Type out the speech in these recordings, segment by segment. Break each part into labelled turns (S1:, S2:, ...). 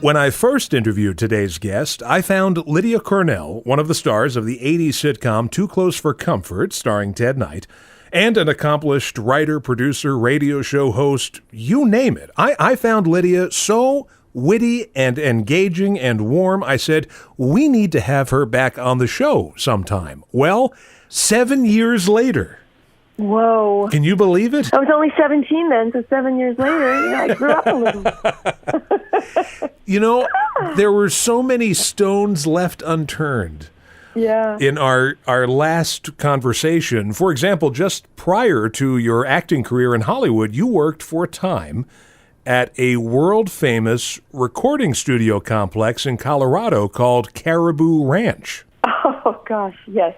S1: When I first interviewed today's guest, I found Lydia Cornell, one of the stars of the 80s sitcom Too Close for Comfort, starring Ted Knight, and an accomplished writer, producer, radio show host, you name it. I found Lydia so witty and engaging and warm, I said, we need to have her back on the show sometime. Well, 7 years later.
S2: Whoa.
S1: Can you believe it?
S2: I was only 17 then, so 7 years later, I grew up a little.
S1: You know, there were so many stones left unturned.
S2: Yeah.
S1: In our last conversation. For example, just prior to your acting career in Hollywood, you worked for a time at a world-famous recording studio complex in Colorado called Caribou Ranch.
S2: Oh, gosh, yes.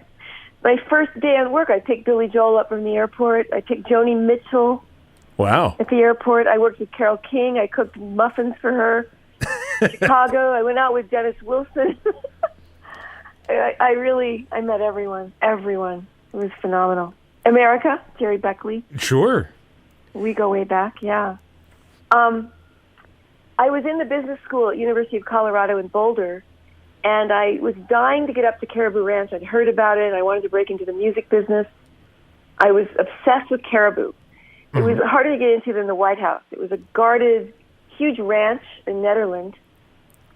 S2: My first day on work, I picked Billy Joel up from the airport. I picked Joni Mitchell
S1: Wow.
S2: at the airport. I worked with Carole King. I cooked muffins for her. Chicago, I went out with Dennis Wilson. I met everyone. Everyone. It was phenomenal. America, Jerry Beckley.
S1: Sure.
S2: We go way back, yeah. I was in the business school at University of Colorado in Boulder, and I was dying to get up to Caribou Ranch. I'd heard about it, and I wanted to break into the music business. I was obsessed with Caribou. It was harder to get into than the White House. It was a guarded, huge ranch in Netherlands,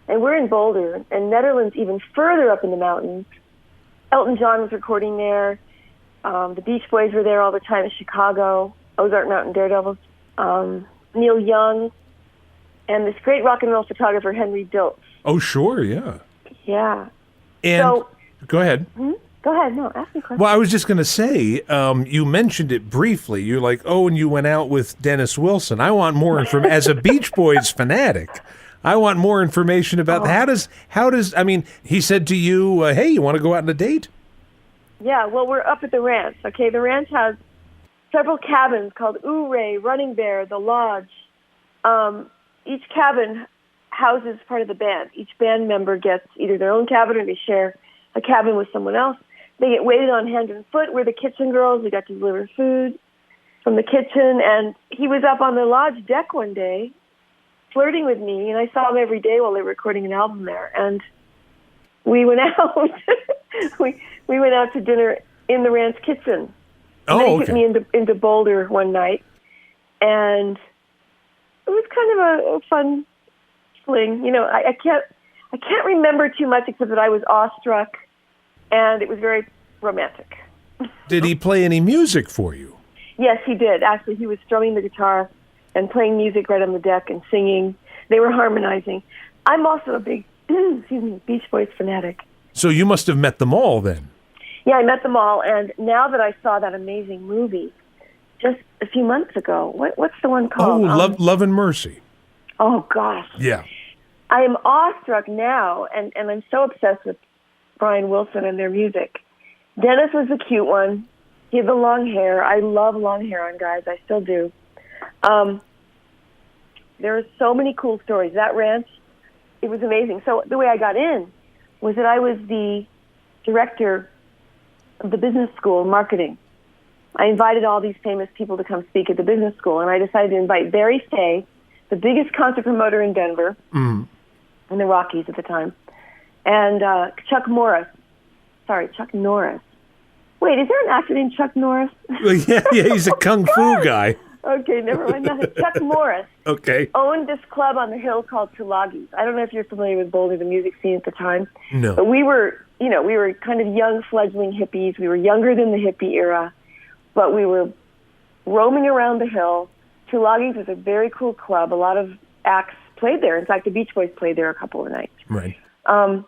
S2: and we're in Boulder, and Netherlands even further up in the mountains. Elton John was recording there. The Beach Boys were there all the time in Chicago. Ozark Mountain Daredevils. Neil Young, and this great rock and roll photographer, Henry Diltz.
S1: Oh, sure, yeah.
S2: Yeah.
S1: And
S2: So,
S1: go ahead.
S2: Go ahead. No, ask me a question.
S1: Well, I was just going to say, you mentioned it briefly. You're like, oh, and you went out with Dennis Wilson. I want more information. As a Beach Boys fanatic, I want more information about how does, I mean, he said to you, hey, you want to go out on a date?
S2: Yeah, well, we're up at the ranch, okay? The ranch has several cabins called Ouray, Running Bear, The Lodge. Each cabin houses part of the band. Each band member gets either their own cabin or they share a cabin with someone else. They get waited on hand and foot. We're the kitchen girls. We got to deliver food from the kitchen. And he was up on the lodge deck one day flirting with me, and I saw him every day while they were recording an album there. And we went out. we went out to dinner in the ranch kitchen. And then he took me into Boulder one night, and it was kind of a fun fling. You know, I can't remember too much except that I was awestruck, and it was very romantic.
S1: Did he play any music for you?
S2: Yes, he did. Actually, he was strumming the guitar and playing music right on the deck and singing. They were harmonizing. I'm also a big Beach Boys fanatic.
S1: So you must have met them all then.
S2: Yeah, I met them all, and now that I saw that amazing movie just a few months ago, what's the one called?
S1: Oh, Love and Mercy.
S2: Oh, gosh.
S1: Yeah.
S2: I am awestruck now, and I'm so obsessed with Brian Wilson and their music. Dennis was the cute one. He had the long hair. I love long hair on guys. I still do. There are so many cool stories. That ranch, it was amazing. So the way I got in was that I was the director of the business school marketing. I invited all these famous people to come speak at the business school, and I decided to invite Barry Fay, the biggest concert promoter in Denver, in the Rockies at the time, and Chuck Norris. Wait, is there an actor named Chuck Norris?
S1: yeah, he's a kung fu guy.
S2: Okay, never mind that. Chuck Morris owned this club on the hill called Tulagis. I don't know if you're familiar with Boulder, the music scene at the time.
S1: No.
S2: But we were kind of young fledgling hippies. We were younger than the hippie era, but we were roaming around the hill. Tulagis was a very cool club. A lot of acts played there. In fact, the Beach Boys played there a couple of nights.
S1: Right.
S2: And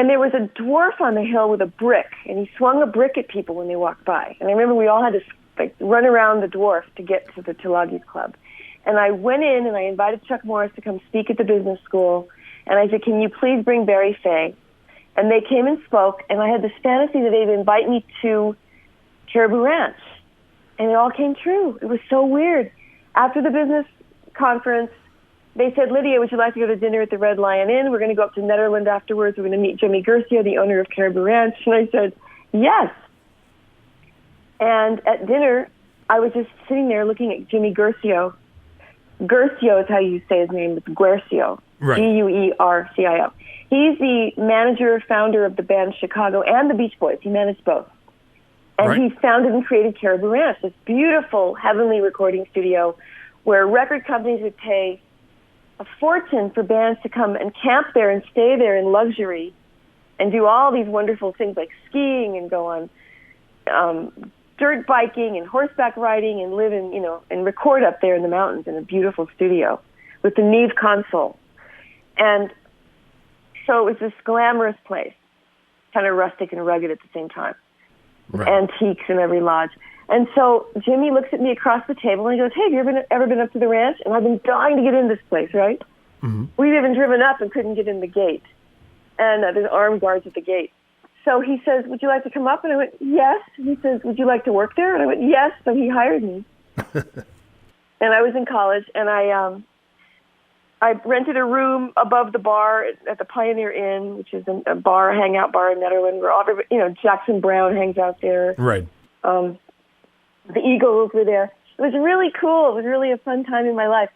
S2: there was a dwarf on the hill with a brick, and he swung a brick at people when they walked by. And I remember we all had to run around the dwarf to get to the Tulagis Club. And I went in and I invited Chuck Morris to come speak at the business school. And I said, can you please bring Barry Fay? And they came and spoke, and I had this fantasy that they'd invite me to Caribou Ranch. And it all came true. It was so weird. After the business conference, they said, Lydia, would you like to go to dinner at the Red Lion Inn? We're going to go up to Netherlands afterwards. We're going to meet Jimmy Guercio, the owner of Caribou Ranch. And I said, yes. And at dinner, I was just sitting there looking at Jimmy Guercio Guercio is how you say his name. It's Guercio.
S1: Right.
S2: Guercio. He's the manager, founder of the band Chicago and the Beach Boys. He managed both. And he founded and created Caribou Ranch, this beautiful, heavenly recording studio where record companies would pay a fortune for bands to come and camp there and stay there in luxury and do all these wonderful things like skiing and go on dirt biking and horseback riding and live in, and record up there in the mountains in a beautiful studio with the Neve console. And so it was this glamorous place, kind of rustic and rugged at the same time. Right. Antiques in every lodge. And so Jimmy looks at me across the table and he goes, hey, have you ever been up to the ranch? And I've been dying to get in this place, right? Mm-hmm. We've even driven up and couldn't get in the gate. And there's armed guards at the gate. So he says, would you like to come up? And I went, yes. And he says, would you like to work there? And I went, yes. So he hired me. And I was in college, and I rented a room above the bar at the Pioneer Inn, which is a bar, hangout bar in Netherland, where Jackson Browne hangs out there.
S1: Right.
S2: The Eagles were there. It was really cool. It was really a fun time in my life.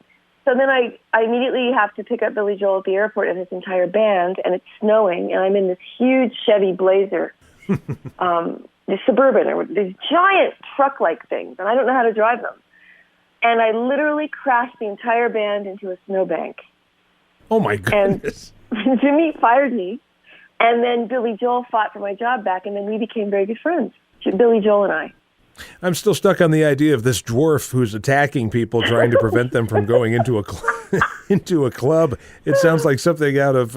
S2: So then I immediately have to pick up Billy Joel at the airport and his entire band, and it's snowing, and I'm in this huge Chevy Blazer, the Suburban, or these giant truck-like things, and I don't know how to drive them. And I literally crashed the entire band into a snowbank.
S1: Oh, my goodness.
S2: And Jimmy fired me, and then Billy Joel fought for my job back, and then we became very good friends, Billy Joel and I.
S1: I'm still stuck on the idea of this dwarf who's attacking people, trying to prevent them from going into a club. It sounds like something out of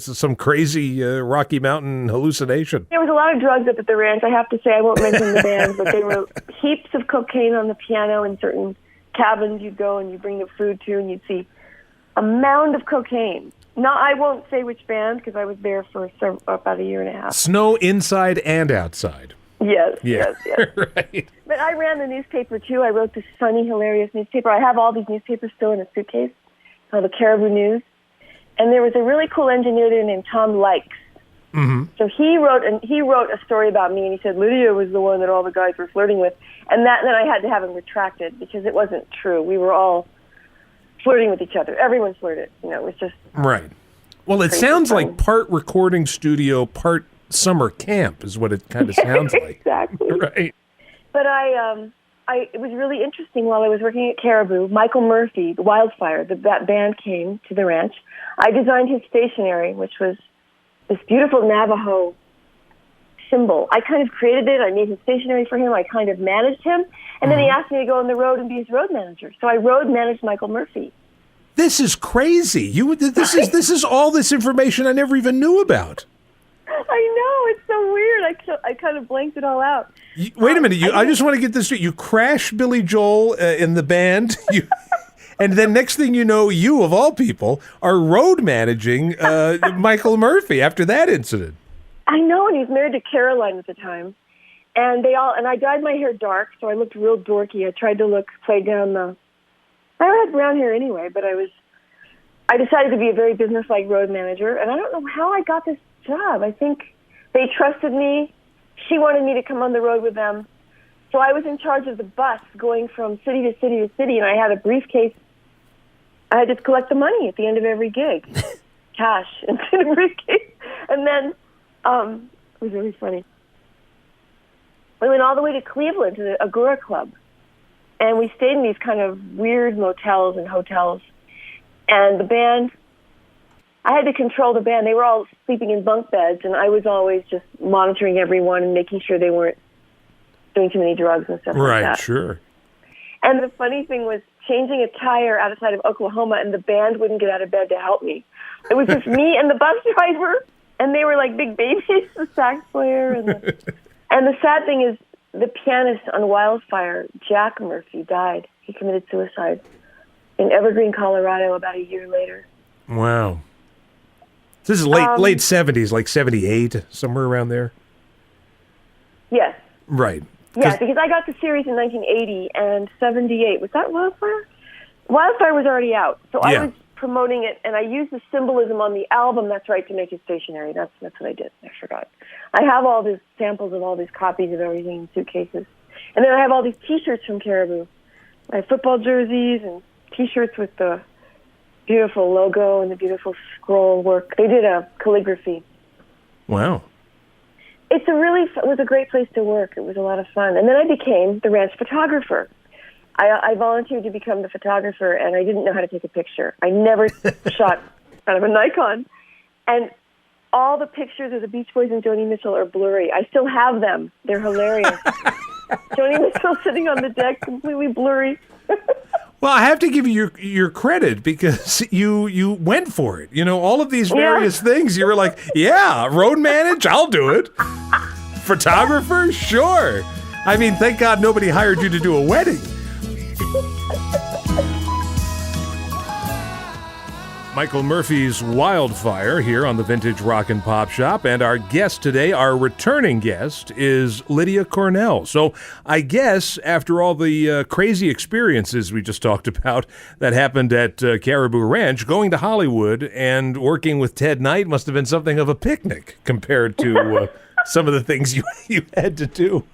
S1: some crazy Rocky Mountain hallucination.
S2: There was a lot of drugs up at the ranch. I have to say, I won't mention the band, but there were heaps of cocaine on the piano in certain cabins you'd go and you bring the food to, and you'd see a mound of cocaine. No, I won't say which band because I was there for about a year and a half.
S1: Snow inside and outside.
S2: Yes.
S1: Right.
S2: But I ran the newspaper, too. I wrote this funny, hilarious newspaper. I have all these newspapers still in a suitcase called the Caribou News. And there was a really cool engineer there named Tom Likes. Mm-hmm. So he wrote a story about me, and he said Lydia was the one that all the guys were flirting with. And then I had to have him retracted because it wasn't true. We were all flirting with each other. Everyone flirted. It was just... Right.
S1: Well, it sounds like part recording studio, part summer camp is what it kind of sounds like.
S2: Exactly.
S1: Right.
S2: But it was really interesting while I was working at Caribou. Michael Murphy, the Wildfire, that band came to the ranch. I designed his stationery, which was this beautiful Navajo symbol. I kind of created it. I made his stationery for him. I kind of managed him. And then he asked me to go on the road and be his road manager. So I road managed Michael Murphy.
S1: This is crazy. This is all this information I never even knew about.
S2: I know, it's so weird. I kind of blanked it all out.
S1: Wait a minute. I just want to get this straight. You crash Billy Joel in the band, and then next thing you know, you, of all people, are road managing Michael Murphy after that incident.
S2: I know, and he's married to Caroline at the time. And I dyed my hair dark, so I looked real dorky. I tried to play down I had brown hair anyway, but I decided to be a very business-like road manager, and I don't know how I got this job. I think they trusted me. She wanted me to come on the road with them. So I was in charge of the bus going from city to city to city, and I had a briefcase. I had to collect the money at the end of every gig, cash into the briefcase. And then it was really funny. We went all the way to Cleveland to the Agora Club, and we stayed in these kind of weird motels and hotels. And the band, I had to control the band. They were all sleeping in bunk beds, and I was always just monitoring everyone and making sure they weren't doing too many drugs and stuff like that.
S1: Right, sure.
S2: And the funny thing was changing a tire outside of Oklahoma, and the band wouldn't get out of bed to help me. It was just me and the bus driver, and they were like big babies, the sax player. And the sad thing is the pianist on Wildfire, Jack Murphy, died. He committed suicide in Evergreen, Colorado about a year later.
S1: Wow. This is late 70s, like 78, somewhere around there?
S2: Yes.
S1: Right.
S2: Yeah, because I got the series in 1980 and 78. Was that Wildfire? Wildfire was already out. So I was promoting it, and I used the symbolism on the album, That's Right, to make it stationary. That's what I did. I forgot. I have all these samples of all these copies of everything in suitcases. And then I have all these T-shirts from Caribou. I have football jerseys and T-shirts with the beautiful logo and the beautiful scroll work. They did a calligraphy.
S1: Wow.
S2: It was a great place to work. It was a lot of fun. And then I became the ranch photographer. I volunteered to become the photographer, and I didn't know how to take a picture. I never shot out of a Nikon. And all the pictures of the Beach Boys and Joni Mitchell are blurry. I still have them. They're hilarious. Joni Mitchell sitting on the deck, completely blurry.
S1: Well, I have to give you your credit because you went for it. You know, all of these various things. You were like, yeah, road manage, I'll do it. Photographer, sure. I mean, thank God nobody hired you to do a wedding. Michael Murphy's Wildfire here on the Vintage Rock and Pop Shop, and our guest today, our returning guest, is Lydia Cornell. So I guess after all the crazy experiences we just talked about that happened at Caribou Ranch, going to Hollywood and working with Ted Knight must have been something of a picnic compared to some of the things you had to do.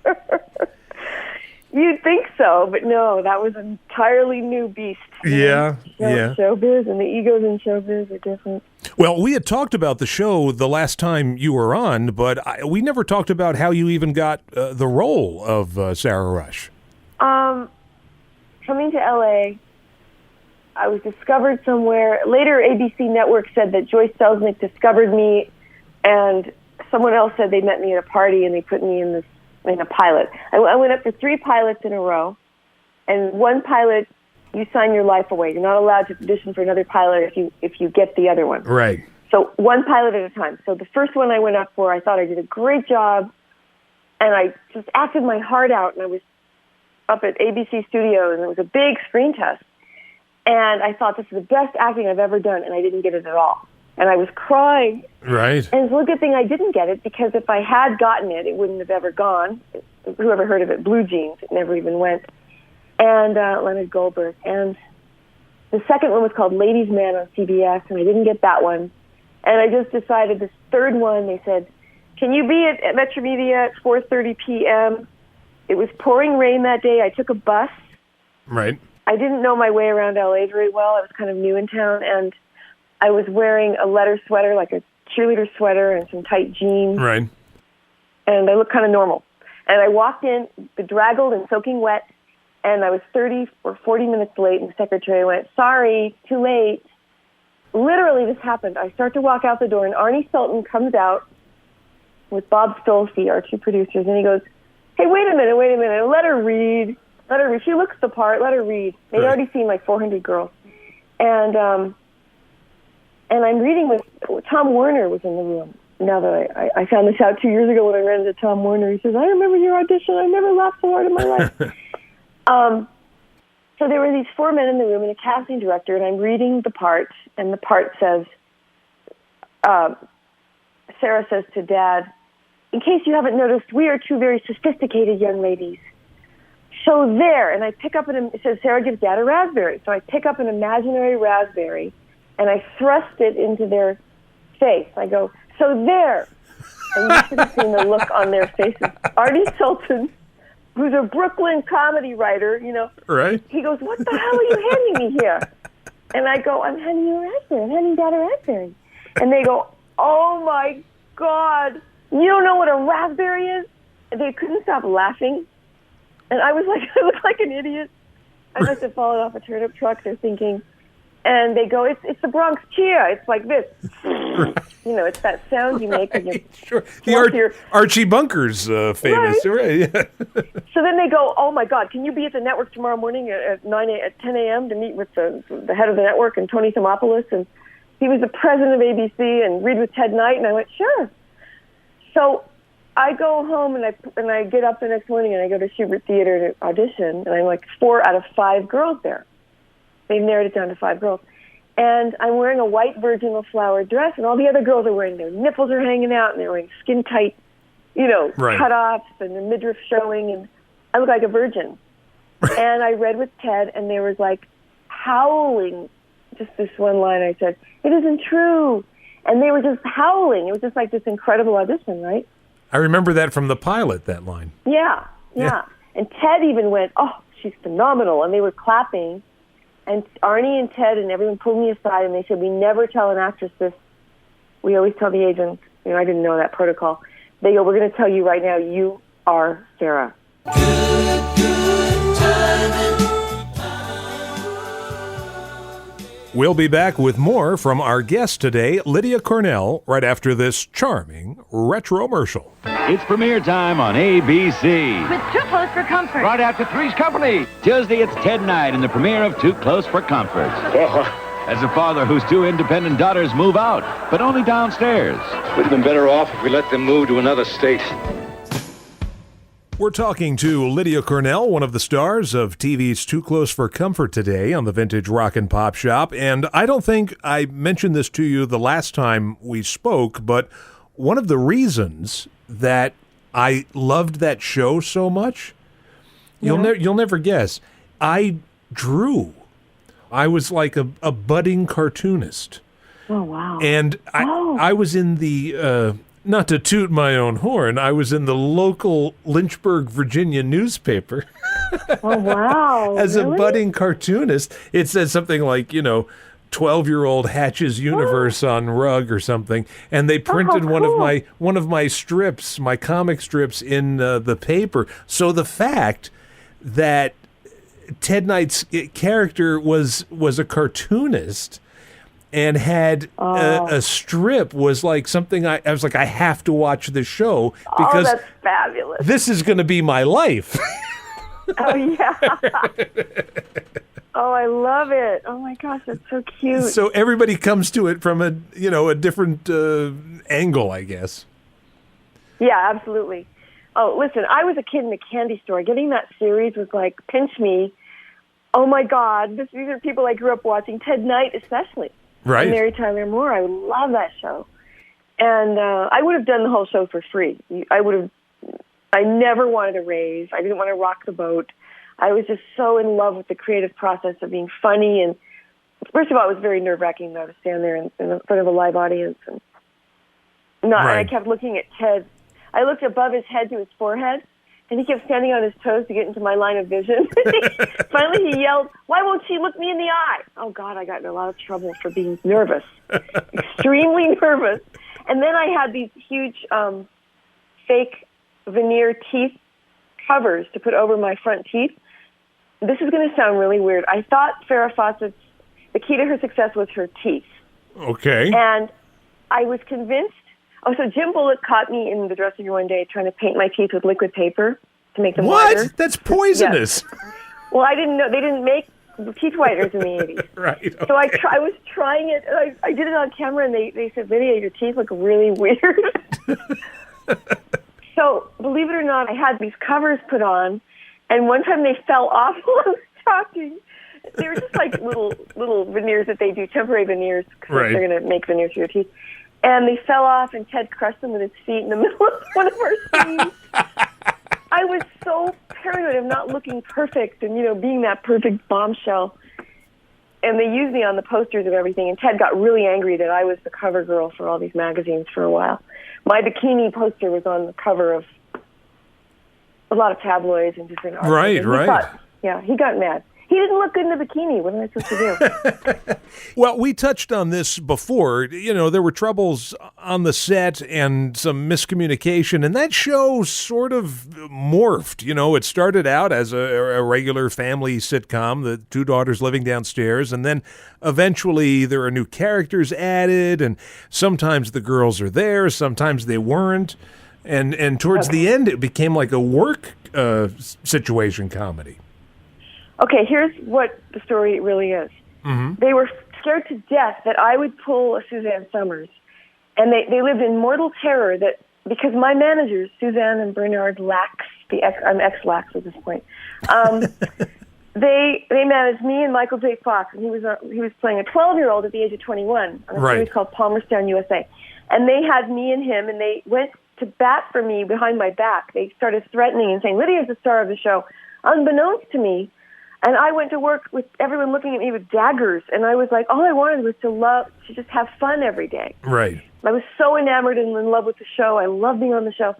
S2: You'd think so, but no, that was an entirely new beast.
S1: Yeah.
S2: Showbiz and the egos in showbiz are different.
S1: Well, we had talked about the show the last time you were on, but we never talked about how you even got the role of Sarah Rush.
S2: Coming to L.A., I was discovered somewhere. Later, ABC Network said that Joyce Selznick discovered me, and someone else said they met me at a party and they put me in a pilot. I went up for 3 pilots in a row, and one pilot, you sign your life away. You're not allowed to audition for another pilot if you get the other one.
S1: Right.
S2: So one pilot at a time. So the first one I went up for, I thought I did a great job, and I just acted my heart out, and I was up at ABC Studios, and it was a big screen test. And I thought, this is the best acting I've ever done, and I didn't get it at all. And I was crying.
S1: Right.
S2: And it's a good thing I didn't get it, because if I had gotten it, it wouldn't have ever gone. Whoever heard of it? Blue Jeans. It never even went. And Leonard Goldberg. And the second one was called Ladies' Man on CBS, and I didn't get that one. And I just decided this third one, they said, can you be at Metro Media at 4:30 p.m.? It was pouring rain that day. I took a bus.
S1: Right.
S2: I didn't know my way around L.A. very well. I was kind of new in town, and I was wearing a leather sweater, like a cheerleader sweater, and some tight jeans.
S1: Right.
S2: And I looked kind of normal. And I walked in, bedraggled and soaking wet, and I was 30 or 40 minutes late, and the secretary went, sorry, too late. Literally, this happened. I start to walk out the door, and Arnie Sultan comes out with Bob Stolfi, our 2 producers, and he goes, hey, wait a minute, let her read. She looks the part, let her read. They'd already seen like 400 girls. And I'm reading with Tom Werner was in the room. Now that I found this out 2 years ago when I ran into Tom Werner, he says, I remember your audition. I never laughed so hard in my life. So there were these 4 men in the room and a casting director, and I'm reading the part, and the part says, Sarah says to Dad, in case you haven't noticed, we are 2 very sophisticated young ladies. So there, and I pick up it says Sarah gives Dad a raspberry. So I pick up an imaginary raspberry, and I thrust it into their face. I go, so there. And you should have seen the look on their faces. Arnie Sultan, who's a Brooklyn comedy writer,
S1: Right.
S2: He goes, what the hell are you handing me here? And I go, I'm handing you a raspberry. I'm handing Dad a raspberry. And they go, oh, my God. You don't know what a raspberry is? And they couldn't stop laughing. And I was like, I looked like an idiot. I must have fallen off a turnip truck, they're thinking. And they go, it's the Bronx Chia. It's like this.
S1: Right.
S2: It's that sound you make when you
S1: sure. The Archie Bunker's famous. Right. Yeah.
S2: So then they go, oh, my God, can you be at the network tomorrow morning at 10 a.m. to meet with the head of the network and Tony Thomopoulos? And he was the president of ABC, and read with Ted Knight. And I went, sure. So I go home, and I get up the next morning, and I go to Schubert Theater to audition, and I'm like 4 out of 5 girls there. They've narrowed it down to 5 girls. And I'm wearing a white virginal flower dress, and all the other girls are wearing, their nipples are hanging out, and they're wearing skin-tight,
S1: right.
S2: cutoffs, and the midriff showing, and I look like a virgin. And I read with Ted, and there was like howling, just this one line I said, it isn't true. And they were just howling. It was just like this incredible audition, right?
S1: I remember that from the pilot, that line.
S2: Yeah. And Ted even went, oh, she's phenomenal. And they were clapping. And Arnie and Ted and everyone pulled me aside, and they said, we never tell an actress this. We always tell the agent. I didn't know that protocol. They go, we're going to tell you right now, you are Sarah.
S3: Good timing.
S1: We'll be back with more from our guest today, Lydia Cornell, right after this charming retromercial.
S4: It's premiere time on ABC.
S5: With Too Close for Comfort.
S4: Right after Three's Company. Tuesday, it's Ted Night in the premiere of Too Close for Comfort. As a father whose two independent daughters move out, but only downstairs.
S6: We'd have been better off if we let them move to another state.
S1: We're talking to Lydia Cornell, one of the stars of TV's Too Close for Comfort today on the Vintage Rock and Pop Shop. And I don't think I mentioned this to you the last time we spoke, but one of the reasons that I loved that show so much, you'll never guess, I drew. I was like a budding cartoonist.
S2: Oh, wow.
S1: And I was in the, not to toot my own horn, I was in the local Lynchburg, Virginia newspaper.
S2: Oh, wow.
S1: As
S2: really?
S1: a budding cartoonist. It said something like, 12-year-old Hatch's Universe on rug or something, and they printed
S2: cool.
S1: one of my strips, my comic strips, in the paper. So the fact that Ted Knight's character was a cartoonist and had a strip was like something I was like, I have to watch this show because
S2: that's fabulous.
S1: This is going to be my life.
S2: Oh, yeah. Oh, I love it. Oh, my gosh, that's so cute.
S1: So everybody comes to it from a different angle, I guess.
S2: Yeah, absolutely. Oh, listen, I was a kid in a candy store. Getting that series was like, pinch me. Oh, my God. These are people I grew up watching. Ted Knight, especially.
S1: Right.
S2: And Mary Tyler Moore. I love that show. And I would have done the whole show for free. I never wanted a raise. I didn't want to rock the boat. I was just so in love with the creative process of being funny. And first of all, it was very nerve-wracking to stand there in front of a live audience. And I kept looking at Ted. I looked above his head to his forehead, and he kept standing on his toes to get into my line of vision. Finally, he yelled, "Why won't she look me in the eye?" Oh, God, I got in a lot of trouble for being nervous, extremely nervous. And then I had these huge fake veneer teeth covers to put over my front teeth. This is going to sound really weird. I thought Farrah Fawcett's, the key to her success was her teeth.
S1: Okay.
S2: And I was convinced. Oh, so Jim Bullock caught me in the dressing room one day trying to paint my teeth with liquid paper to make them whiter.
S1: What? That's poisonous.
S2: Yes. Well, I didn't know. They didn't make teeth whiteners in the 80s.
S1: Right. Okay.
S2: So I was trying it. And I did it on camera, and they said, "Lydia, your teeth look really weird." So, believe it or not, I had these covers put on, and one time they fell off while I was talking. They were just like little veneers that they do, temporary veneers, because they're going to make veneers for your teeth. And they fell off, and Ted crushed them with his feet in the middle of one of our scenes. I was so paranoid of not looking perfect and, being that perfect bombshell. And they used me on the posters of everything, and Ted got really angry that I was the cover girl for all these magazines for a while. My bikini poster was on the cover of a lot of tabloids and different articles.
S1: Right.
S2: He got mad. He didn't look good in the bikini. What am I supposed to do?
S1: Well, we touched on this before. There were troubles on the set and some miscommunication, and that show sort of morphed. It started out as a regular family sitcom, the two daughters living downstairs, and then eventually there are new characters added, and sometimes the girls are there, sometimes they weren't, and towards the end it became like a work situation comedy.
S2: Okay, here's what the story really is. Mm-hmm. They were scared to death that I would pull a Suzanne Summers. And they lived in mortal terror that, because my managers, Suzanne and Bernard Lax, I'm ex-Lax at this point, they managed me and Michael J. Fox, and he was playing a 12-year-old at the age of 21 on a series called Palmerstown, USA. And they had me and him, and they went to bat for me behind my back. They started threatening and saying, "Lydia's the star of the show." Unbeknownst to me, and I went to work with everyone looking at me with daggers, and I was like, all I wanted was to just have fun every day.
S1: Right.
S2: I was so enamored and in love with the show. I loved being on the show.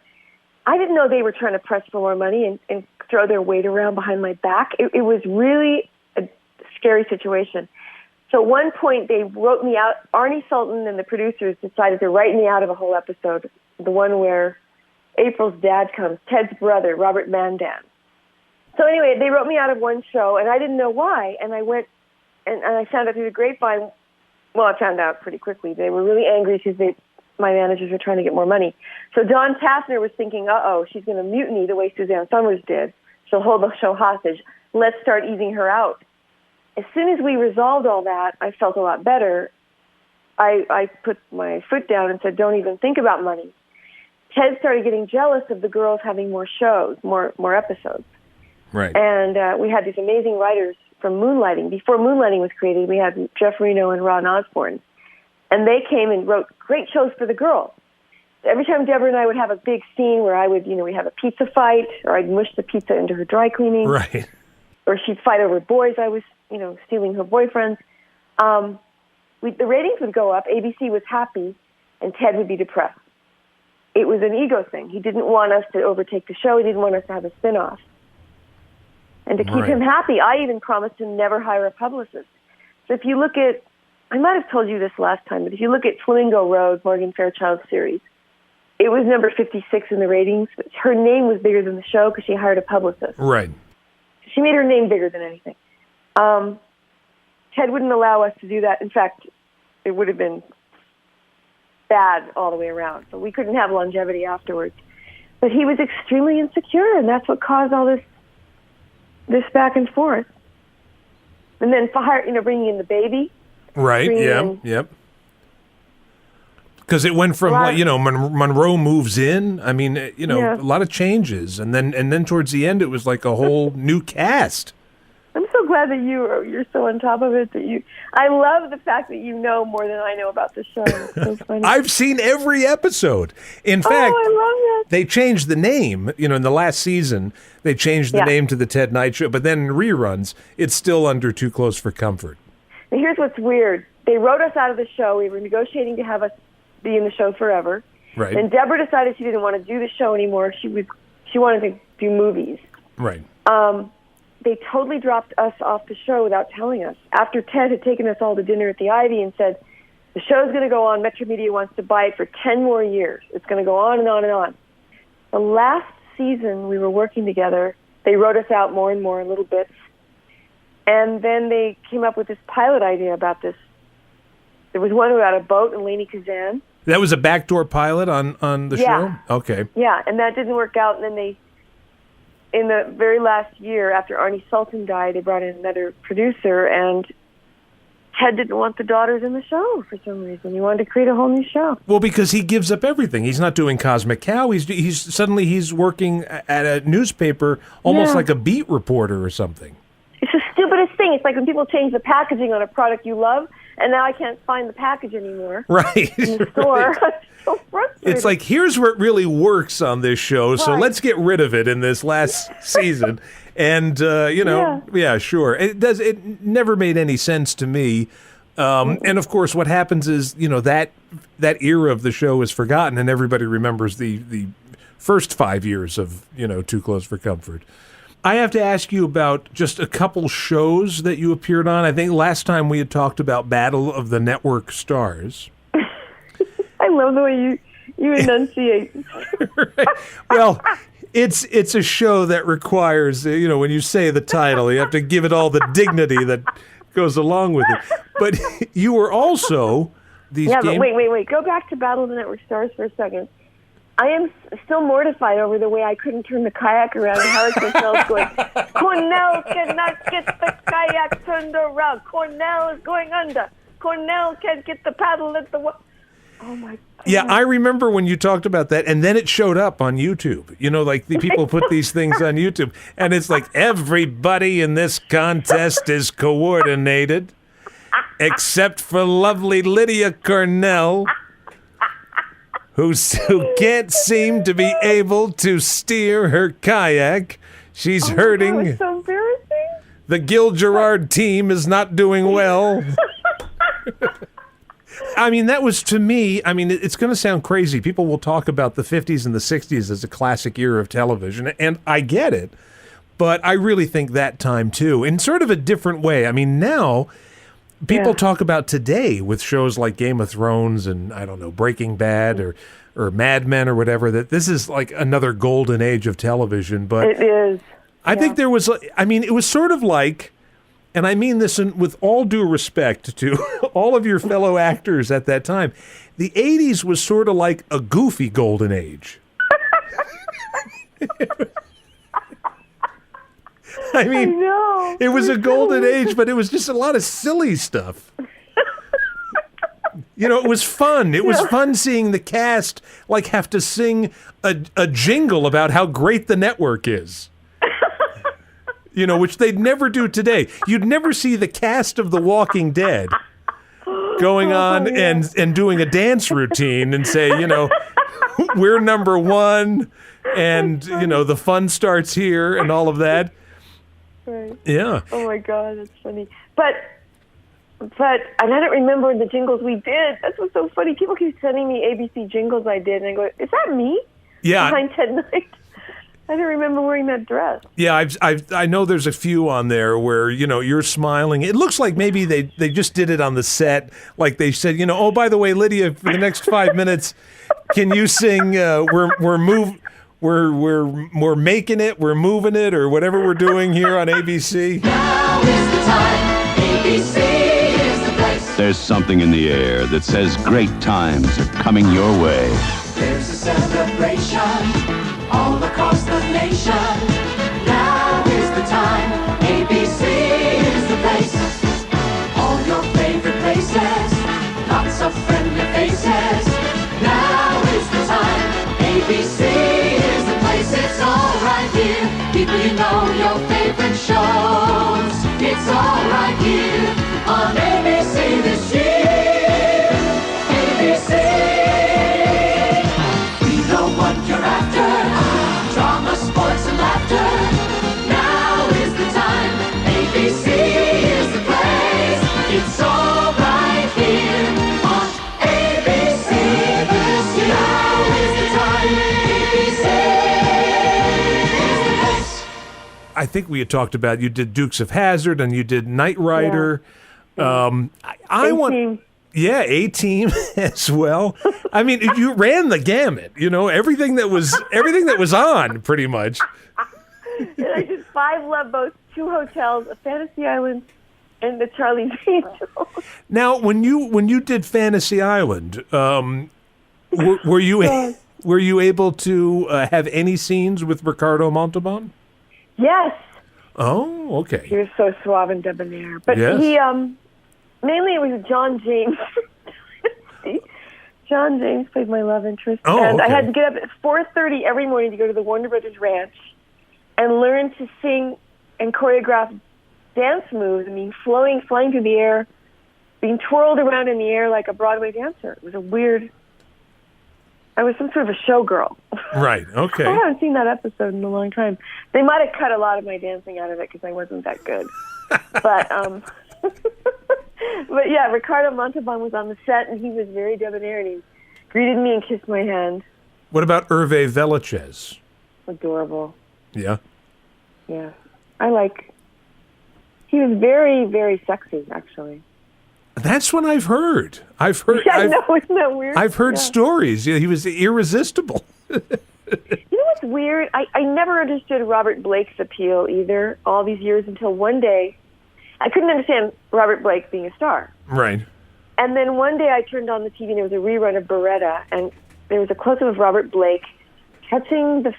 S2: I didn't know they were trying to press for more money and throw their weight around behind my back. It was really a scary situation. So at one point, they wrote me out. Arnie Sultan and the producers decided to write me out of a whole episode, the one where April's dad comes, Ted's brother, Robert Mandan. So anyway, they wrote me out of one show, and I didn't know why. And I went, and I found out through the grapevine. Well, I found out pretty quickly. They were really angry because my managers were trying to get more money. So Don Tassner was thinking, uh-oh, she's going to mutiny the way Suzanne Summers did. She'll hold the show hostage. Let's start easing her out. As soon as we resolved all that, I felt a lot better. I put my foot down and said, don't even think about money. Ted started getting jealous of the girls having more shows, more episodes.
S1: Right.
S2: And we had these amazing writers from Moonlighting. Before Moonlighting was created, we had Jeff Reno and Ron Osborne. And they came and wrote great shows for the girls. Every time Deborah and I would have a big scene where I would, we'd have a pizza fight, or I'd mush the pizza into her dry cleaning.
S1: Right.
S2: Or she'd fight over boys I was, stealing her boyfriends. The ratings would go up, ABC was happy, and Ted would be depressed. It was an ego thing. He didn't want us to overtake the show. He didn't want us to have a spin-off. And to keep him happy, I even promised to never hire a publicist. So if you look at, I might have told you this last time, but if you look at Flamingo Road, Morgan Fairchild's series, it was number 56 in the ratings. But her name was bigger than the show because she hired a publicist.
S1: Right.
S2: She made her name bigger than anything. Ted wouldn't allow us to do that. In fact, it would have been bad all the way around. So we couldn't have longevity afterwards. But he was extremely insecure, and that's what caused all this back and forth. And then, bringing in the baby.
S1: Right, yep. Because it went from, Monroe moves in. I mean, a lot of changes. And then towards the end, it was like a whole new cast.
S2: I'm so glad that you're so on top of it. I love the fact that you know more than I know about the show. It's so funny.
S1: I've seen every episode. In fact,
S2: I love that.
S1: They changed the name. In the last season, they changed the name to the Ted Knight Show. But then in reruns, it's still under Too Close for Comfort.
S2: Now, here's what's weird. They wrote us out of the show. We were negotiating to have us be in the show forever.
S1: Right.
S2: And Deborah decided she didn't want to do the show anymore. She wanted to do movies.
S1: Right.
S2: They totally dropped us off the show without telling us. After Ted had taken us all to dinner at the Ivy and said, the show's going to go on, Metro Media wants to buy it for 10 more years. It's going to go on and on and on. The last season we were working together, they wrote us out more and more in little bits. And then they came up with this pilot idea about this. There was one about a boat and Lainey Kazan.
S1: That was a backdoor pilot on the show? Okay.
S2: Yeah, and that didn't work out. And then in the very last year, after Arnie Sultan died, they brought in another producer, and Ted didn't want the daughters in the show for some reason. He wanted to create a whole new show.
S1: Well, because he gives up everything. He's not doing Cosmic Cow. He's working at a newspaper almost like a beat reporter or something.
S2: It's the stupidest thing. It's like when people change the packaging on a product you love, and now I can't find the package anymore.
S1: Right.
S2: In the store. It's so frustrating.
S1: It's like, here's what really works on this show, so let's get rid of it in this last season. And, sure. It never made any sense to me. And, of course, what happens is, that era of the show is forgotten, and everybody remembers the first 5 years of, Too Close for Comfort. I have to ask you about just a couple shows that you appeared on. I think last time we had talked about Battle of the Network Stars.
S2: I love the way you enunciate.
S1: Right. Well, it's a show that requires, when you say the title, you have to give it all the dignity that goes along with it. But you were also these
S2: but wait. Go back to Battle of the Network Stars for a second. I am still mortified over the way I couldn't turn the kayak around and Howard Cosell's going, Cornell cannot get the kayak turned around. Cornell is going under. Cornell can't get the paddle at the Oh, my God.
S1: Yeah, I remember when you talked about that, and then it showed up on YouTube. Like the people put these things on YouTube, and it's like, everybody in this contest is coordinated, except for lovely Lydia Cornell, who can't seem to be able to steer her kayak. She's hurting.
S2: That was so embarrassing.
S1: The Gil Gerard team is not doing well. I mean, that was, to me, it's going to sound crazy. People will talk about the 50s and the 60s as a classic era of television, and I get it. But I really think that time, too, in sort of a different way. I mean, now people talk about today with shows like Game of Thrones and, I don't know, Breaking Bad or Mad Men or whatever, that this is like another golden age of television. But
S2: it is.
S1: I think there was, I mean, it was sort of like, and I mean this with all due respect to all of your fellow actors at that time, the 80s was sort of like a goofy golden age. I mean, it was a golden age, but it was just a lot of silly stuff. You know, it was fun. It was fun seeing the cast like have to sing a jingle about how great the network is. You know, which they'd never do today. You'd never see the cast of The Walking Dead going on and doing a dance routine and say, you know, we're number one and, you know, the fun starts here and all of that.
S2: Right.
S1: Yeah.
S2: Oh, my God, that's funny. But and I don't remember the jingles we did. That's what's so funny. People keep sending me ABC jingles I did, and I go, is that me?
S1: Yeah.
S2: Behind Ted Knight? I don't remember wearing that dress.
S1: Yeah, I know there's a few on there where, you know, you're smiling. It looks like maybe they just did it on the set. Like they said, you know, oh, by the way, Lydia, for the next 5 minutes, can you sing we're making it, we're moving it, or whatever we're doing here on ABC?
S3: Now is the time. ABC is the place.
S4: There's something in the air that says great times are coming your way.
S3: There's a celebration all across the nation. Now is the time. ABC is the place. All your favorite places, lots of friendly faces. Now is the time. ABC is the place. It's all right here. People, you know your favorite shows. It's all right here on ABC this year. ABC. We know what you're after. Drama, sports, and laughter. Now is the time. ABC is the place. It's all right here on ABC this year. Now is the time. ABC is the place.
S1: I think we had talked about you did Dukes of Hazzard and you did Knight Rider. I want, yeah, A-Team as well. I mean, you ran the gamut. You know, everything that was on, pretty much.
S2: And I did 5 Love Boats, 2 hotels, a Fantasy Island, and the Charlie's Angels.
S1: Now, when you did Fantasy Island, were you able to have any scenes with Ricardo Montalban?
S2: Yes.
S1: Oh, okay.
S2: He was so suave and debonair. But
S1: Yes.
S2: he, mainly it was John James. John James played my love interest.
S1: Oh,
S2: and
S1: okay.
S2: I had to get up at 4:30 every morning to go to the Warner Brothers Ranch and learn to sing and choreograph dance moves. I mean, flying through the air, being twirled around in the air like a Broadway dancer. It was I was some sort of a showgirl.
S1: Right, okay.
S2: I haven't seen that episode in a long time. They might have cut a lot of my dancing out of it because I wasn't that good. But but yeah, Ricardo Montalban was on the set, and he was very debonair, and he greeted me and kissed my hand.
S1: What about Hervé Villachez?
S2: Adorable.
S1: Yeah.
S2: Yeah. He was very, very sexy, actually.
S1: That's what I've heard.
S2: Yeah, I know, isn't that weird?
S1: I've heard stories. Yeah, he was irresistible.
S2: You know what's weird? I never understood Robert Blake's appeal either all these years until one day. I couldn't understand Robert Blake being a star.
S1: Right.
S2: And then one day I turned on the TV and there was a rerun of Beretta, and there was a close-up of Robert Blake touching the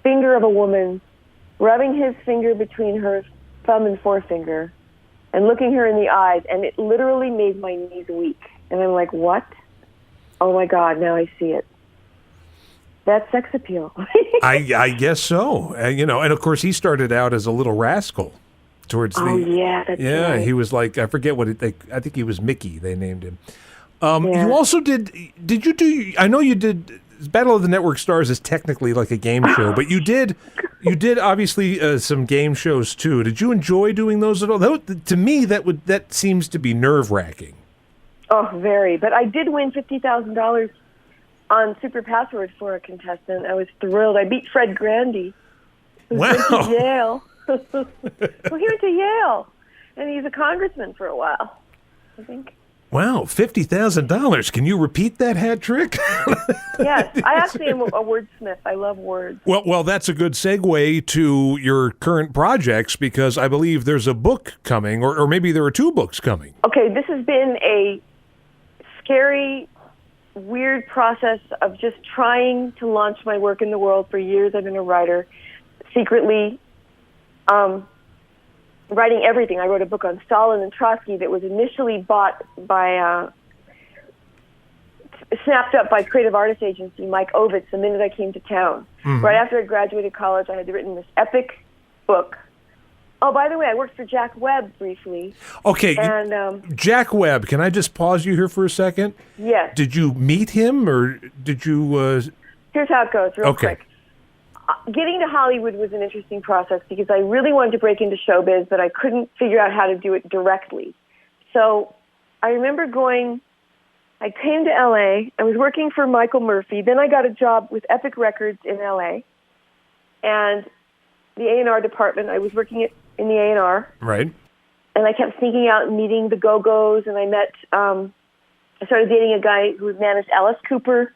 S2: finger of a woman, rubbing his finger between her thumb and forefinger, and looking her in the eyes, and it literally made my knees weak. And I'm like, what? Oh, my God, now I see it. That's sex appeal.
S1: I guess so. And of course, he started out as a little rascal towards
S2: that's right.
S1: He was like, I forget what I think he was Mickey, they named him. You also did you do, I know you did, Battle of the Network Stars is technically like a game show, but you did obviously some game shows too. Did you enjoy doing those at all? To me, that seems to be nerve-wracking.
S2: Oh, very. But I did win $50,000 on Super Password for a contestant. I was thrilled. I beat Fred Grandy, who went to jail. Well, he went to Yale, and he's a congressman for a while, I think.
S1: Wow, $50,000. Can you repeat that hat trick?
S2: Yes, I actually am a wordsmith. I love words.
S1: Well, that's a good segue to your current projects, because I believe there's a book coming, or maybe there are 2 books coming.
S2: Okay, this has been a scary, weird process of just trying to launch my work in the world. For years I've been a writer, secretly writing everything. I wrote a book on Stalin and Trotsky that was initially bought by, snapped up by Creative Artists Agency, Mike Ovitz, the minute I came to town. Mm-hmm. Right after I graduated college, I had written this epic book. Oh, by the way, I worked for Jack Webb briefly.
S1: Okay,
S2: and
S1: Jack Webb, can I just pause you here for a second?
S2: Yes.
S1: Did you meet him, or did you...
S2: Here's how it goes, real quick. Getting to Hollywood was an interesting process because I really wanted to break into showbiz, but I couldn't figure out how to do it directly. So I remember I came to L.A., I was working for Michael Murphy, then I got a job with Epic Records in L.A., and the A&R department, I was working in the A&R.
S1: Right.
S2: And I kept sneaking out and meeting the Go-Go's, and I met, I started dating a guy who managed Alice Cooper.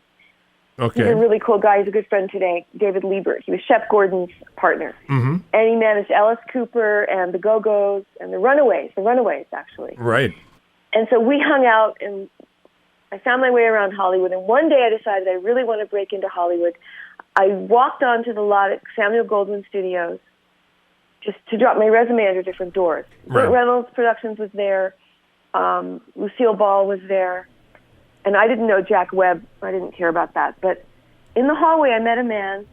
S1: Okay.
S2: He's a really cool guy. He's a good friend today, David Liebert. He was Shep Gordon's partner.
S1: Mm-hmm.
S2: And he managed Alice Cooper and the Go-Go's and the Runaways, actually.
S1: Right.
S2: And so we hung out, and I found my way around Hollywood. And one day I decided I really want to break into Hollywood. I walked onto the lot at Samuel Goldwyn Studios just to drop my resume under different doors.
S1: Right.
S2: Burt Reynolds Productions was there. Lucille Ball was there. And I didn't know Jack Webb. I didn't care about that. But in the hallway, I met a man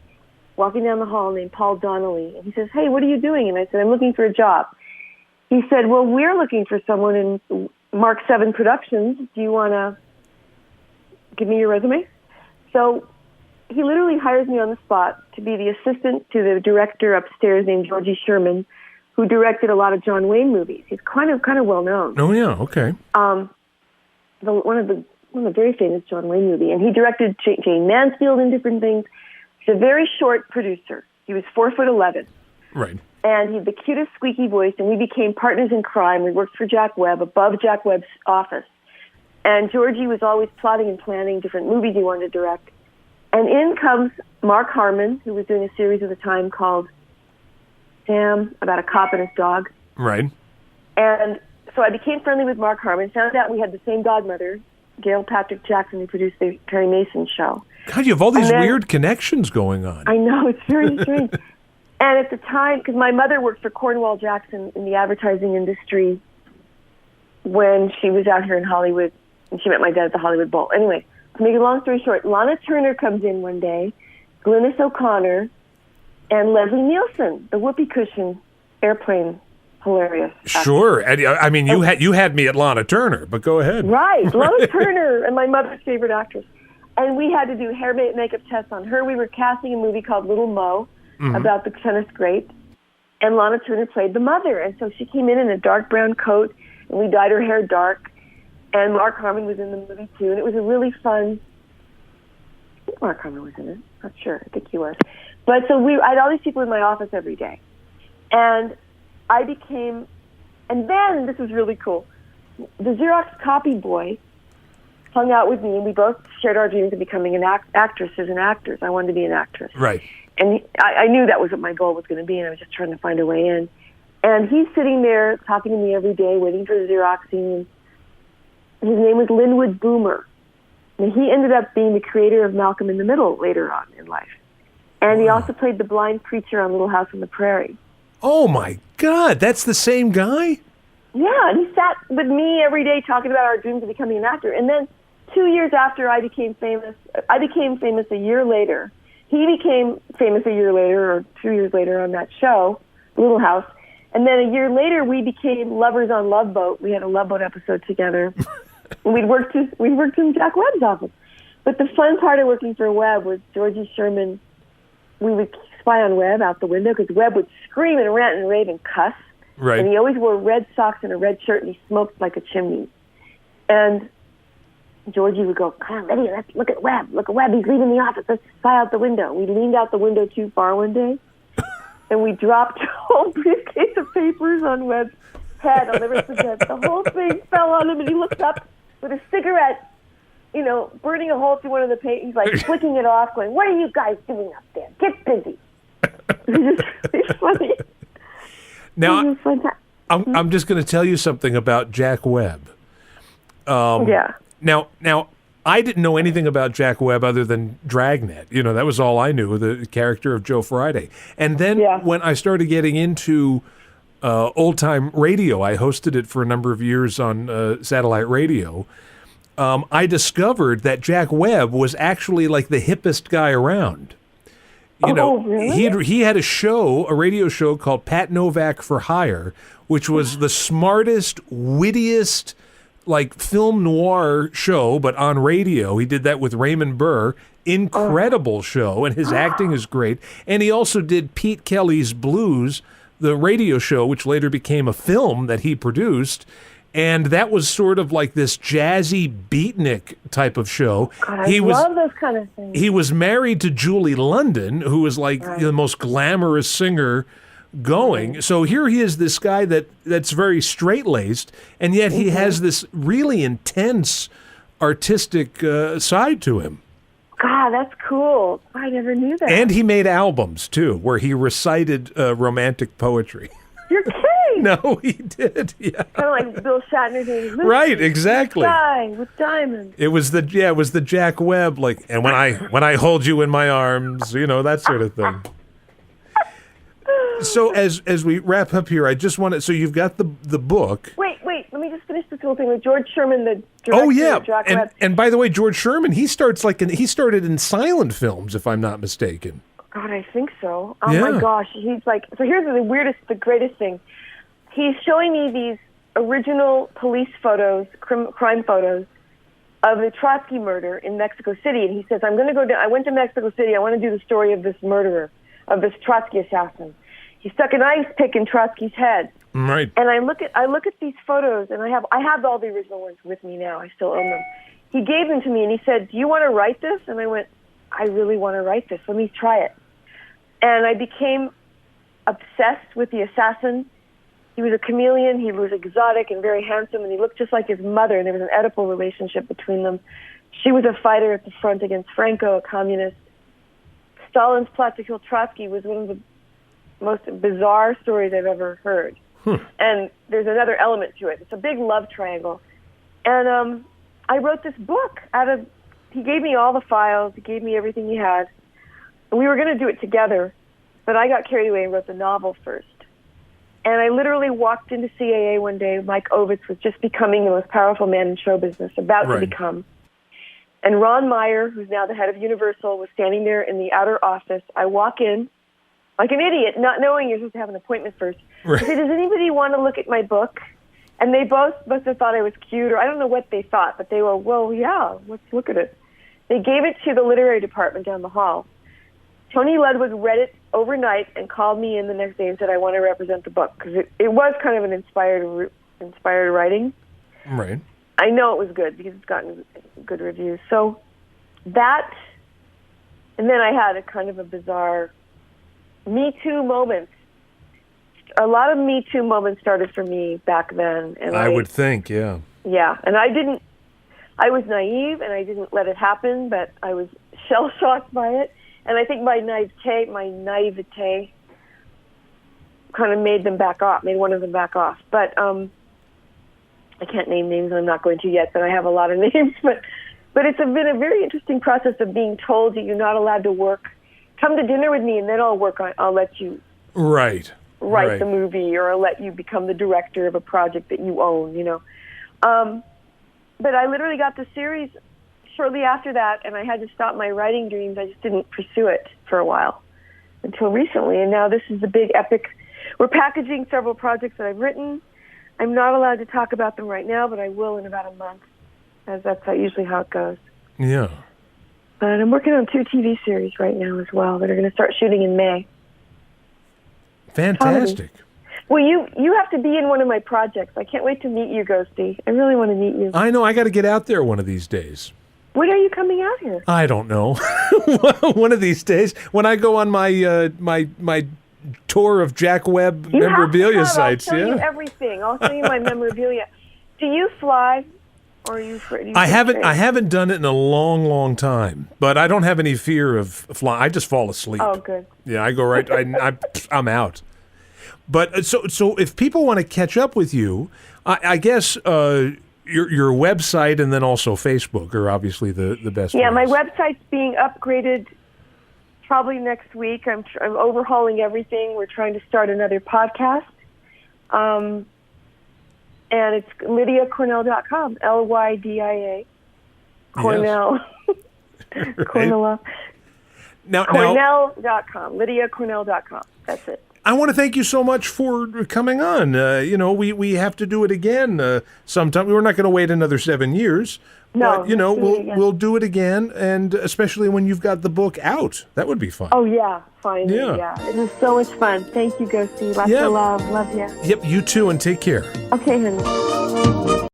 S2: walking down the hall named Paul Donnelly. And he says, "Hey, what are you doing?" And I said, "I'm looking for a job." He said, "Well, we're looking for someone in Mark 7 Productions. Do you want to give me your resume?" So he literally hires me on the spot to be the assistant to the director upstairs named Georgie Sherman, who directed a lot of John Wayne movies. He's kind of well known.
S1: Oh, yeah, okay.
S2: One of the very famous John Wayne movie, and he directed Jane Mansfield in different things. He's a very short producer. He was 4'11".
S1: Right.
S2: And he had the cutest squeaky voice, and we became partners in crime. We worked for Jack Webb, above Jack Webb's office. And Georgie was always plotting and planning different movies he wanted to direct. And in comes Mark Harmon, who was doing a series at the time called Sam, about a cop and his dog.
S1: Right.
S2: And so I became friendly with Mark Harmon, found out we had the same godmother, Gail Patrick Jackson, who produced the Perry Mason show.
S1: God, you have all these weird connections going on.
S2: I know, it's very strange. And at the time, because my mother worked for Cornwall Jackson in the advertising industry when she was out here in Hollywood, and she met my dad at the Hollywood Bowl. Anyway, to make a long story short, Lana Turner comes in one day, Glynis O'Connor, and Leslie Nielsen, the whoopee cushion airplane. Hilarious.
S1: Sure. I mean, you had me at Lana Turner, but go ahead.
S2: Right. Lana Turner, and my mother's favorite actress. And we had to do hair makeup tests on her. We were casting a movie called Little Mo about the tennis great. And Lana Turner played the mother. And so she came in a dark brown coat, and we dyed her hair dark. And Mark Harmon was in the movie, too. And it was a really fun... I think Mark Harmon was in it. Not sure. I think he was. But so I had all these people in my office every day. And I became, and then, this was really cool, the Xerox copy boy hung out with me, and we both shared our dreams of becoming actresses and actors. I wanted to be an actress.
S1: Right.
S2: And I knew that was what my goal was going to be, and I was just trying to find a way in. And he's sitting there talking to me every day, waiting for the Xeroxing. His name was Linwood Boomer. And he ended up being the creator of Malcolm in the Middle later on in life. And he also played the blind preacher on Little House on the Prairie.
S1: Oh, my God. That's the same guy?
S2: Yeah, and he sat with me every day talking about our dreams of becoming an actor. And then 2 years after I became famous a year later. He became famous a year later, or 2 years later on that show, Little House. And then a year later, we became lovers on Love Boat. We had a Love Boat episode together. And we worked in Jack Webb's office. But the fun part of working for Webb was Georgie Sherman. We would spy on Webb out the window because Webb would scream and rant and rave and cuss.
S1: Right.
S2: And he always wore red socks and a red shirt, and he smoked like a chimney. And Georgie would go, "Come on, Lydia, let's look at Webb. Look at Webb. He's leaving the office. Let's spy out the window." We leaned out the window too far one day, and we dropped whole briefcase of papers on Webb's head. I'll never forget. The whole thing fell on him, and he looked up with a cigarette, burning a hole through one of the papers. He's like flicking it off, going, "What are you guys doing up there? Get busy." It's just really funny.
S1: Now, I'm just going to tell you something about Jack Webb.
S2: Yeah.
S1: Now, I didn't know anything about Jack Webb other than Dragnet. That was all I knew, the character of Joe Friday. And then when I started getting into old-time radio, I hosted it for a number of years on satellite radio, I discovered that Jack Webb was actually like the hippest guy around.
S2: Really?
S1: He had a radio show called Pat Novak for Hire, which was the smartest, wittiest, like film noir show, but on radio. He did that with Raymond Burr. Incredible show, and his acting is great. And he also did Pete Kelly's Blues, the radio show, which later became a film that he produced. And that was sort of like this jazzy beatnik type of show.
S2: God, I love those kind of things.
S1: He was married to Julie London, who was like the most glamorous singer going. So here he is, this guy that's very straight-laced, and yet he has this really intense artistic side to him.
S2: God, that's cool. I never knew that.
S1: And he made albums, too, where he recited romantic poetry.
S2: You're kidding.
S1: No, he did, yeah.
S2: Kind of like Bill Shatner did.
S1: Right, exactly.
S2: Sky with diamonds.
S1: It was the Jack Webb, like, and when I hold you in my arms, that sort of thing. So as we wrap up here, I just want to. So you've got the book.
S2: Wait. Let me just finish this little thing with George Sherman, the director of Jack Webb.
S1: And by the way, George Sherman, he started in silent films, if I'm not mistaken.
S2: God, I think so. Oh my gosh, he's like. So here's the greatest thing. He's showing me these original police photos, crime photos of the Trotsky murder in Mexico City, and he says, "I'm going to go down. I went to Mexico City. I want to do the story of this murderer, of this Trotsky assassin." He stuck an ice pick in Trotsky's head.
S1: Right.
S2: And I look at these photos, and I have all the original ones with me now. I still own them. He gave them to me, and he said, "Do you want to write this?" And I went, "I really want to write this. Let me try it." And I became obsessed with the assassin. He was a chameleon. He was exotic and very handsome, and he looked just like his mother, and there was an Oedipal relationship between them. She was a fighter at the front against Franco, a communist. Stalin's plot to kill Trotsky was one of the most bizarre stories I've ever heard. And there's another element to it. It's a big love triangle. And I wrote this book he gave me all the files, he gave me everything he had. And we were going to do it together, but I got carried away and wrote the novel first. And I literally walked into CAA one day. Mike Ovitz was just becoming the most powerful man in show business, about to become. And Ron Meyer, who's now the head of Universal, was standing there in the outer office. I walk in, like an idiot, not knowing you're supposed to have an appointment first. Right. I said, "Does anybody want to look at my book?" And they both must have thought I was cute, or I don't know what they thought, but they were, "Well, yeah, let's look at it." They gave it to the literary department down the hall. Tony Ludwig read it overnight and called me in the next day and said, "I want to represent the book," because it was kind of an inspired writing.
S1: Right.
S2: I know it was good because it's gotten good reviews. So that, and then I had a kind of a bizarre Me Too moment. A lot of Me Too moments started for me back then. And
S1: I would think, yeah.
S2: Yeah, and I was naive and I didn't let it happen, but I was shell-shocked by it. And I think my naivete kind of made one of them back off. But I can't name names, and I'm not going to yet, but I have a lot of names. But it's been a very interesting process of being told that you're not allowed to work. Come to dinner with me, and then I'll let you write the movie, or I'll let you become the director of a project that you own, But I literally got the series shortly after that, and I had to stop my writing dreams. I just didn't pursue it for a while until recently, and now this is the big epic. We're packaging several projects that I've written. I'm not allowed to talk about them right now, but I will in about a month, as that's usually how it goes.
S1: Yeah.
S2: But I'm working on 2 TV series right now as well that are going to start shooting in May.
S1: Fantastic.
S2: Well, you have to be in one of my projects. I can't wait to meet you, Ghosty. I really want to meet you.
S1: I know. I got to get out there one of these days.
S2: When are you coming out here?
S1: I don't know. One of these days, when I go on my tour of Jack Webb
S2: You
S1: memorabilia
S2: have to come.
S1: sites.
S2: I'll show you
S1: Yeah.
S2: everything. I'll show you my memorabilia. Do you fly? Or are you
S1: I haven't done it in a long, long time, but I don't have any fear of flying. I just fall asleep.
S2: Oh, good.
S1: Yeah, I go right. I'm out. But so if people want to catch up with you, I guess your website and then also Facebook are obviously the best.
S2: Yeah, my
S1: ways.
S2: website's being upgraded probably next week. I'm overhauling everything. We're trying to start another podcast. And it's LydiaCornell.com, Lydia. Cornell.
S1: Right.
S2: Cornell.
S1: Now,
S2: Cornell.com, LydiaCornell.com. That's it.
S1: I want to thank you so much for coming on. We have to do it again sometime. We're not going to wait another 7 years.
S2: No,
S1: But, we'll do it again, and especially when you've got the book out. That would be fun.
S2: Oh, yeah, finally,
S1: Yeah.
S2: yeah. It was so much fun. Thank you, Ghosty. Lots of love. Love you.
S1: Yep, you too, and take care.
S2: Okay, honey.